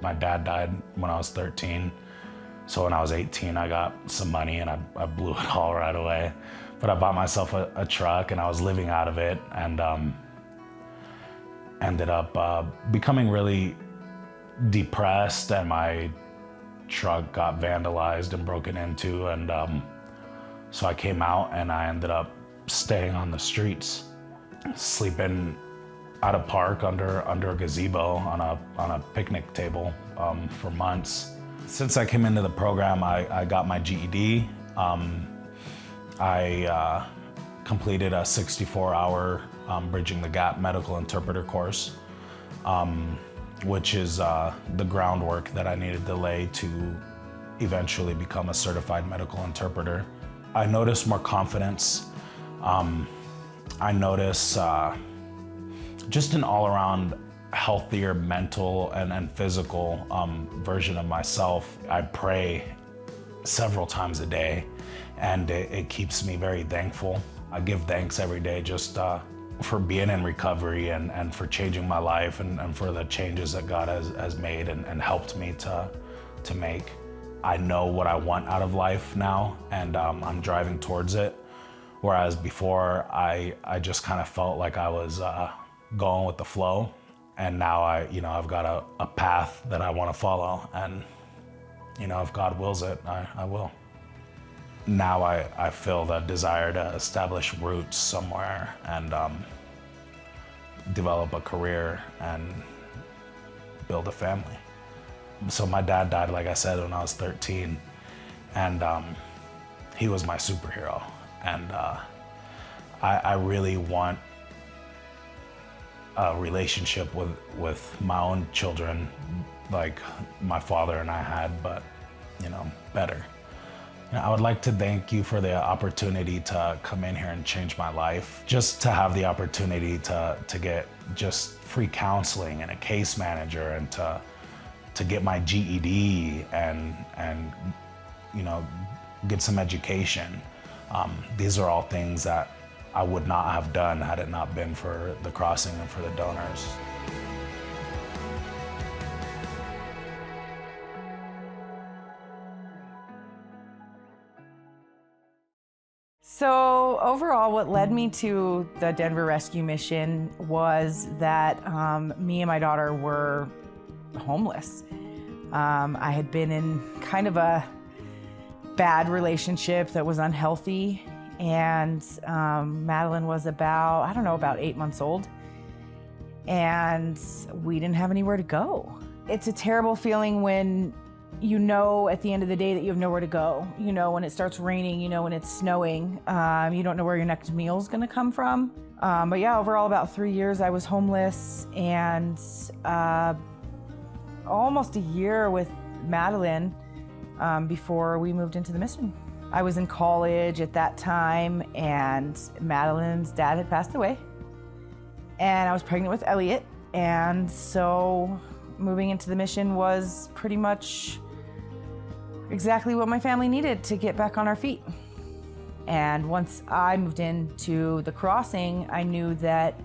My dad died when I was 13. So when I was 18, I got some money and I blew it all right away. But I bought myself a truck and I was living out of it, and ended up becoming really depressed, and my truck got vandalized and broken into, and so I came out and I ended up staying on the streets, sleeping at a park under a gazebo on a picnic table for months. Since I came into the program, I got my GED. I completed a 64-hour Bridging the Gap medical interpreter course, which is the groundwork that I needed to lay to eventually become a certified medical interpreter. I noticed more confidence. I notice just an all-around healthier mental and physical version of myself. I pray several times a day, and it keeps me very thankful. I give thanks every day just for being in recovery and for changing my life and for the changes that God has made and helped me to make. I know what I want out of life now, and I'm driving towards it. Whereas before, I just kind of felt like I was going with the flow. And now I've got a path that I want to follow, and if God wills it, I will. Now I feel the desire to establish roots somewhere and develop a career and build a family. So my dad died, like I said, when I was 13, and he was my superhero. And I really want a relationship with my own children like my father and I had, but better. I would like to thank you for the opportunity to come in here and change my life. Just to have the opportunity to get just free counseling and a case manager, and to get my GED and get some education. These are all things that I would not have done had it not been for the crossing and for the donors. So overall, what led me to the Denver Rescue Mission was that me and my daughter were homeless. I had been in kind of a bad relationship that was unhealthy, and Madeline was about 8 months old, and we didn't have anywhere to go. It's a terrible feeling when at the end of the day that you have nowhere to go. When it starts raining, when it's snowing, you don't know where your next meal is going to come from. But yeah, overall about 3 years I was homeless, and almost a year with Madeline before we moved into the mission. I was in college at that time, and Madeline's dad had passed away, and I was pregnant with Elliot, and so moving into the mission was pretty much exactly what my family needed to get back on our feet. And once I moved into the crossing, I knew that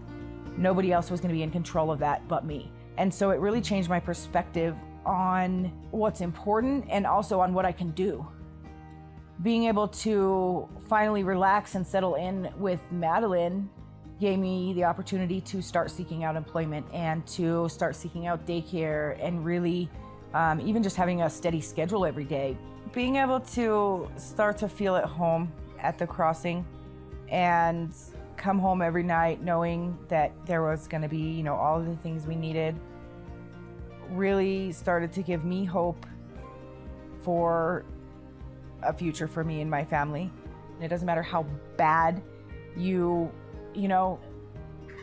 nobody else was going to be in control of that but me. And so it really changed my perspective on what's important and also on what I can do. Being able to finally relax and settle in with Madeline gave me the opportunity to start seeking out employment and to start seeking out daycare, and really even just having a steady schedule every day. Being able to start to feel at home at the crossing and come home every night knowing that there was going to be, all of the things we needed, really started to give me hope for a future for me and my family. And it doesn't matter how bad you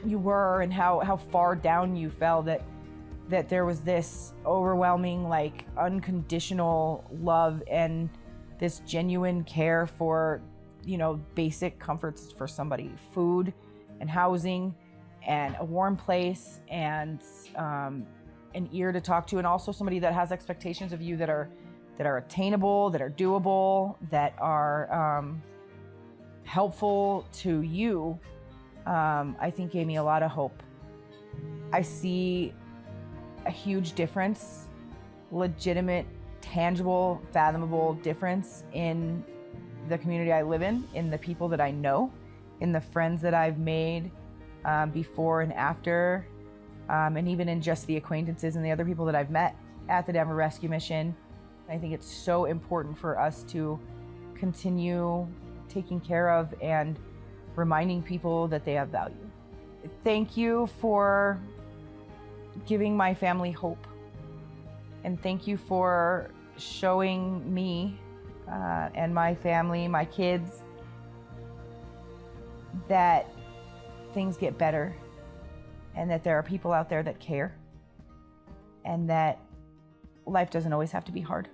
were and how far down you fell, that there was this overwhelming, unconditional love and this genuine care for, basic comforts for somebody: food and housing and a warm place and an ear to talk to, and also somebody that has expectations of you that are attainable, that are doable, that are helpful to you. I think gave me a lot of hope. I see a huge difference legitimate, tangible, fathomable difference in the community I live in the people that I know, in the friends that I've made before and after, and even in just the acquaintances and the other people that I've met at the Denver Rescue Mission. I think it's so important for us to continue taking care of and reminding people that they have value. Thank you for giving my family hope. And thank you for showing me and my family, my kids, that things get better and that there are people out there that care and that life doesn't always have to be hard.